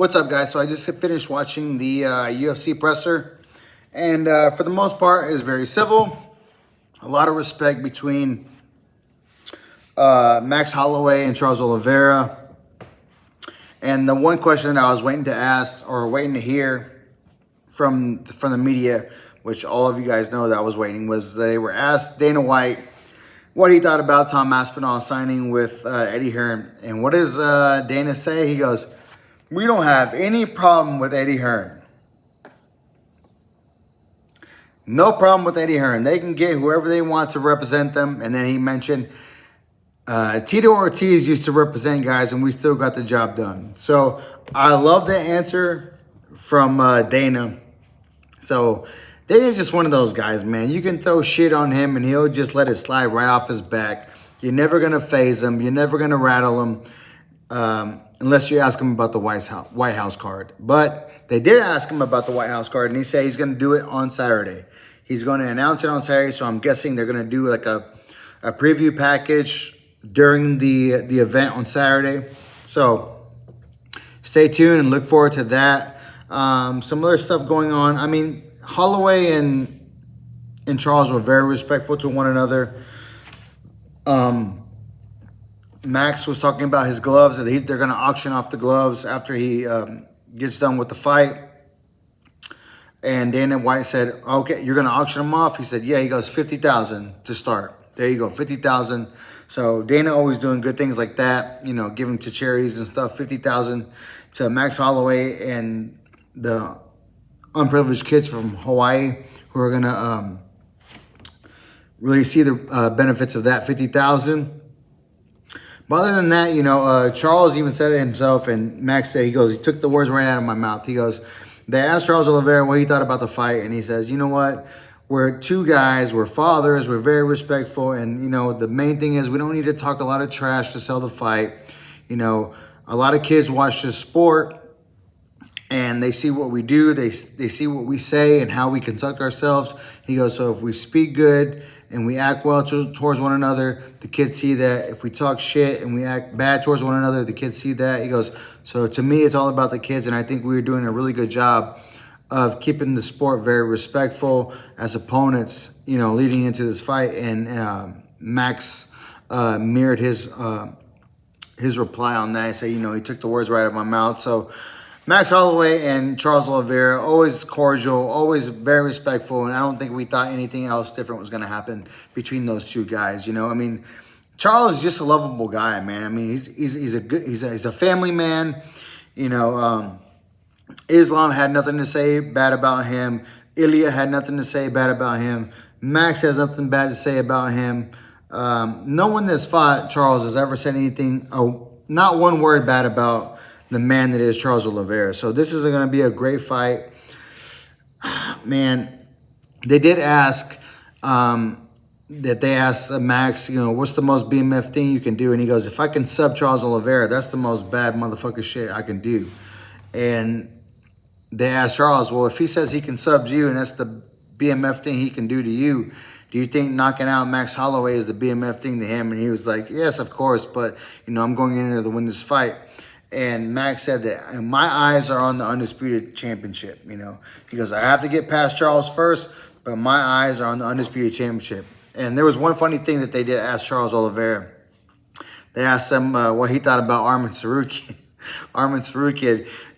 What's up, guys? So I just finished watching the UFC presser, and for the most part, it's very civil. A lot of respect between Max Holloway and Charles Oliveira. And the one question that I was waiting to ask or waiting to hear from the media, which all of you guys know that I was waiting, was they were asked Dana White what he thought about Tom Aspinall signing with Eddie Hearn. And what does Dana say? He goes, "We don't have any problem with Eddie Hearn. No problem with Eddie Hearn. They can get whoever they want to represent them." And then he mentioned Tito Ortiz used to represent guys, and we still got the job done. So I love the answer from Dana. So Dana's just one of those guys, man. You can throw shit on him, and he'll just let it slide right off his back. You're never going to phase him. You're never going to rattle him. Unless you ask him about the White House card. But they did ask him about the White House card, and he said he's going to do it on Saturday. He's going to announce it on Saturday, so I'm guessing they're going to do like a preview package during the event on Saturday. So stay tuned and look forward to that. Some other stuff going on. I mean, Holloway and Charles were very respectful to one another. Max was talking about his gloves, that they're going to auction off the gloves after he gets done with the fight. And Dana White said, "Okay, you're going to auction them off?" He said, "Yeah." He goes, 50,000 to start. There you go, 50,000. So Dana always doing good things like that, you know, giving to charities and stuff. 50,000 to Max Holloway and the unprivileged kids from Hawaii who are going to really see the benefits of that 50,000. But other than that, you know, Charles even said it himself, and Max said, he took the words right out of my mouth. He goes, they asked Charles Oliveira what he thought about the fight, and he says, "You know what? We're two guys, we're fathers, we're very respectful, and, you know, the main thing is we don't need to talk a lot of trash to sell the fight. You know, a lot of kids watch this sport, and they see what we do, they see what we say and how we conduct ourselves." He goes, "So if we speak good and we act well towards one another, the kids see that. If we talk shit and we act bad towards one another, the kids see that." He goes, "So to me, it's all about the kids, and I think we're doing a really good job of keeping the sport very respectful as opponents, you know, leading into this fight." And Max mirrored his reply on that. He said, you know, he took the words right out of my mouth. So Max Holloway and Charles Oliveira, always cordial, always very respectful, and I don't think we thought anything else different was going to happen between those two guys. You know, I mean, Charles is just a lovable guy, man. I mean, he's a family man. You know, Islam had nothing to say bad about him. Ilya had nothing to say bad about him. Max has nothing bad to say about him. No one that's fought Charles has ever said anything, not one word bad about the man that is Charles Oliveira. So this is going to be a great fight. Man, they did ask, Max, you know, what's the most BMF thing you can do? And he goes, "If I can sub Charles Oliveira, that's the most bad motherfucker shit I can do." And they asked Charles, well, if he says he can sub you and that's the BMF thing he can do to you, do you think knocking out Max Holloway is the BMF thing to him? And he was like, "Yes, of course, but, you know, I'm going in there to win this fight." And Max said that, "My eyes are on the undisputed championship." You know, he goes, "I have to get past Charles first, but my eyes are on the undisputed championship." And there was one funny thing that they did ask Charles Oliveira. They asked him what he thought about Arman Tsarukyan.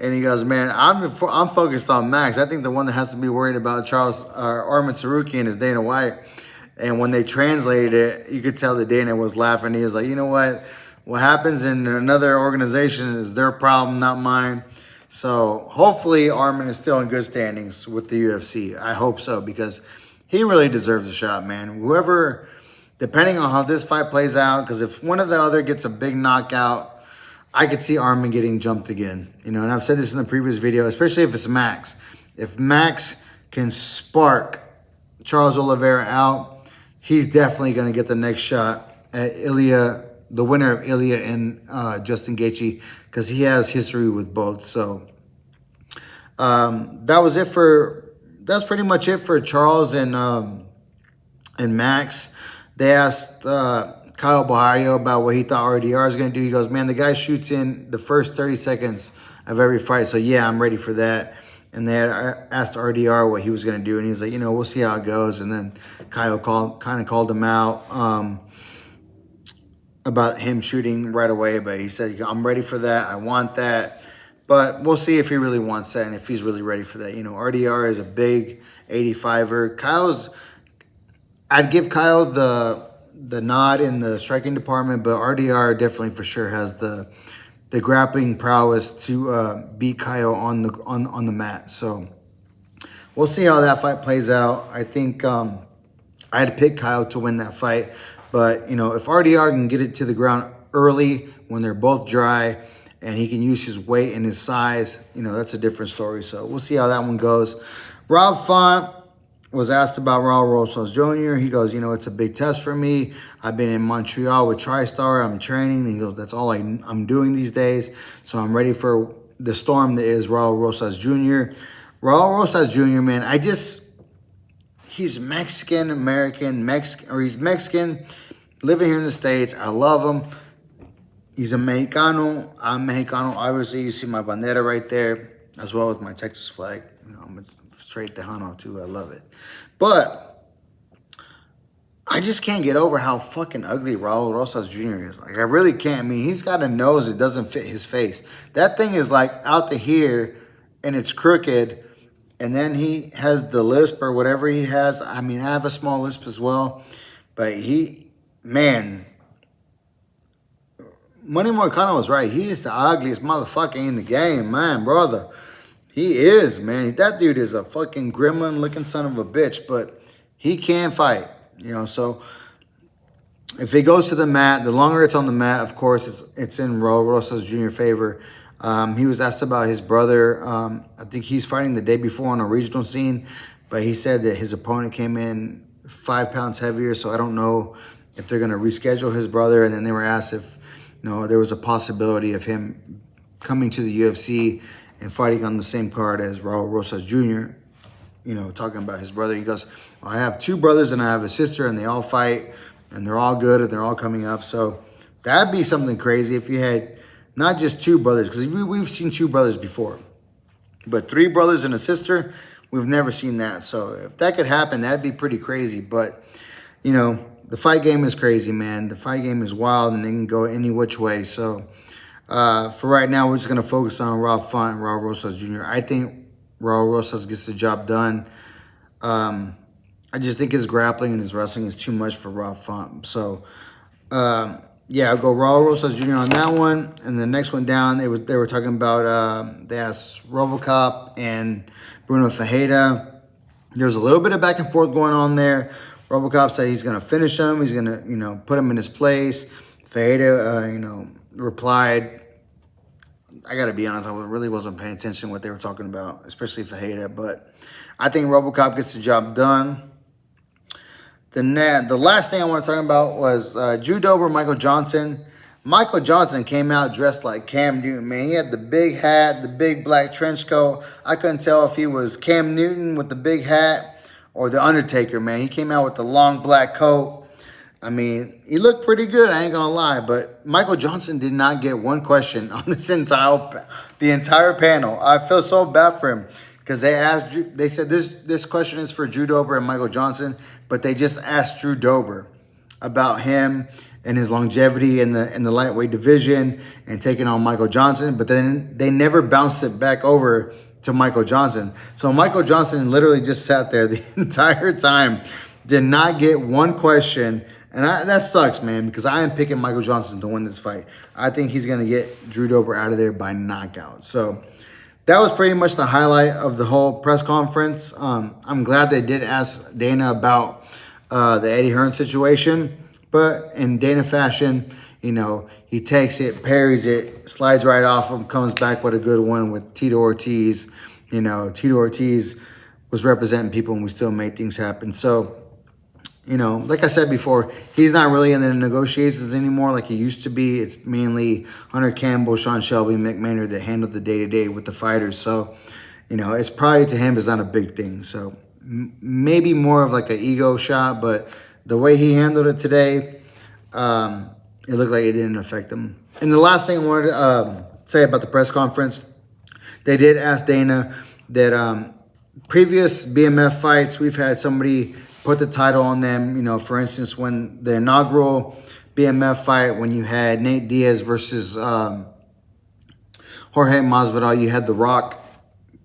And he goes, "Man, I'm focused on Max. I think the one that has to be worried about Arman Tsarukyan is Dana White." And when they translated it, you could tell that Dana was laughing. He was like, "You know what? What happens in another organization is their problem, not mine." So hopefully Arman is still in good standings with the UFC. I hope so, because he really deserves a shot, man. Whoever, depending on how this fight plays out, because if one or the other gets a big knockout, I could see Arman getting jumped again. You know, and I've said this in the previous video, especially if it's Max. If Max can spark Charles Oliveira out, he's definitely going to get the next shot at Ilya, the winner of Ilya and Justin Gaethje, because he has history with both. So that's pretty much it for Charles and Max. They asked Kyle Bahario about what he thought RDR was going to do. He goes, "Man, the guy shoots in the first 30 seconds of every fight. So yeah, I'm ready for that. And they had asked RDR what he was going to do, and he's like, we'll see how it goes. And then Kyle kind of called him out about him shooting right away, but he said, I'm ready for that. I want that. But we'll see if he really wants that and if he's really ready for that. RDR is a big 85er. I'd give Kyle the nod in the striking department, but RDR definitely for sure has the grappling prowess to beat Kyle on the mat. So we'll see how that fight plays out. I think I had to pick Kyle to win that fight. But, if RDR can get it to the ground early when they're both dry and he can use his weight and his size, that's a different story. So we'll see how that one goes. Rob Font was asked about Raul Rosas Jr. He goes, it's a big test for me. I've been in Montreal with TriStar. I'm training. He goes, that's all I'm doing these days. So I'm ready for the storm that is Raul Rosas Jr. Raul Rosas Jr., man, he's Mexican, he's Mexican, living here in the States. I love him. He's a Mexicano. I'm Mexicano. Obviously, you see my bandera right there, as well as my Texas flag. I'm a straight Tejano, too. I love it. But I just can't get over how fucking ugly Raul Rosas Jr. is. I really can't. He's got a nose that doesn't fit his face. That thing is out to here, and it's crooked. And then he has the lisp or whatever he has. I have a small lisp as well. But Manny Moicano was right. He is the ugliest motherfucker in the game, man, brother. He is, man. That dude is a fucking gremlin-looking son of a bitch. But he can fight, So if it goes to the mat, the longer it's on the mat, of course, it's in Raul Rosas Jr. favor. He was asked about his brother. I think he's fighting the day before on a regional scene, but he said that his opponent came in 5 pounds heavier, so I don't know if they're going to reschedule his brother. And then they were asked if there was a possibility of him coming to the UFC and fighting on the same card as Raul Rosas Jr., talking about his brother. He goes, I have 2 brothers and I have a sister, and they all fight, and they're all good, and they're all coming up. So that'd be something crazy if you had not just 2 brothers, because we've seen 2 brothers before, but 3 brothers and a sister, we've never seen that. So if that could happen, that'd be pretty crazy. But, the fight game is crazy, man. The fight game is wild, and they can go any which way. So for right now, we're just going to focus on Rob Font and Raul Rosas Jr. I think Raul Rosas gets the job done. I just think his grappling and his wrestling is too much for Rob Font. So, yeah, I'll go Raul Rosas Jr. on that one. And the next one down, they were talking about, they asked RoboCop and Bruno Ferreira. There's a little bit of back and forth going on there. RoboCop said he's going to finish him. He's going to, put him in his place. Ferreira, replied, I got to be honest, I really wasn't paying attention to what they were talking about, especially Ferreira. But I think RoboCop gets the job done. The last thing I want to talk about was Drew Dober, Michael Johnson. Michael Johnson came out dressed like Cam Newton, man. He had the big hat, the big black trench coat. I couldn't tell if he was Cam Newton with the big hat or the Undertaker, man. He came out with the long black coat. He looked pretty good, I ain't gonna lie. But Michael Johnson did not get one question on the entire panel. I feel so bad for him. Because they said this question is for Drew Dober and Michael Johnson, but they just asked Drew Dober about him and his longevity in the lightweight division and taking on Michael Johnson, but then they never bounced it back over to Michael Johnson. So Michael Johnson literally just sat there the entire time, did not get one question, and that sucks, man, because I am picking Michael Johnson to win this fight. I think he's going to get Drew Dober out of there by knockout. So that was pretty much the highlight of the whole press conference. I'm glad they did ask Dana about the Eddie Hearn situation. But in Dana fashion, he takes it, parries it, slides right off him, comes back with a good one with Tito Ortiz. Tito Ortiz was representing people, and we still made things happen. So, like I said before, he's not really in the negotiations anymore like he used to be. It's mainly Hunter Campbell, Sean Shelby, Mick Maynard that handle the day-to-day with the fighters. So, it's probably to him is not a big thing. So maybe more of like an ego shot, but the way he handled it today, it looked like it didn't affect him. And the last thing I wanted to say about the press conference, They did ask Dana that previous BMF fights, we've had somebody put the title on them. You know, for instance, when the inaugural BMF fight, when you had Nate Diaz versus Jorge Masvidal, you had The Rock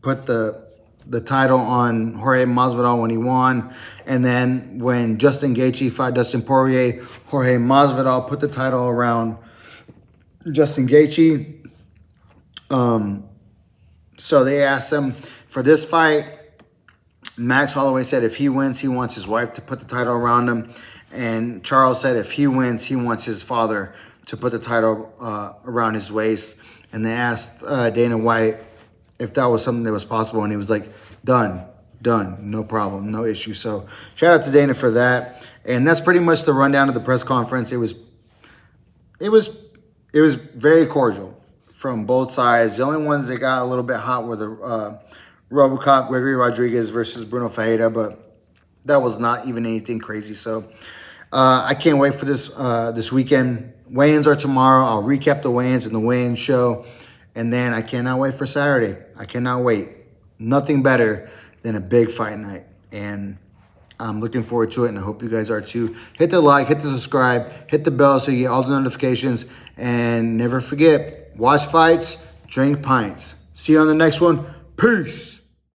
put the title on Jorge Masvidal when he won. And then when Justin Gaethje fought Dustin Poirier, Jorge Masvidal put the title around Justin Gaethje. So they asked him for this fight. Max Holloway said if he wins, he wants his wife to put the title around him. And Charles said if he wins, he wants his father to put the title around his waist. And they asked Dana White if that was something that was possible. And he was like, done, no problem, no issue. So shout out to Dana for that. And that's pretty much the rundown of the press conference. It was very cordial from both sides. The only ones that got a little bit hot were the RoboCop Gregory Rodriguez versus Bruno Ferreira, but that was not even anything crazy. So I can't wait for this weekend. Weigh-ins are tomorrow. I'll recap the weigh-ins and the weigh-in show. And then I cannot wait for Saturday. I cannot wait. Nothing better than a big fight night. And I'm looking forward to it, and I hope you guys are too. Hit the like, hit the subscribe, hit the bell so you get all the notifications. And never forget, watch fights, drink pints. See you on the next one. Peace.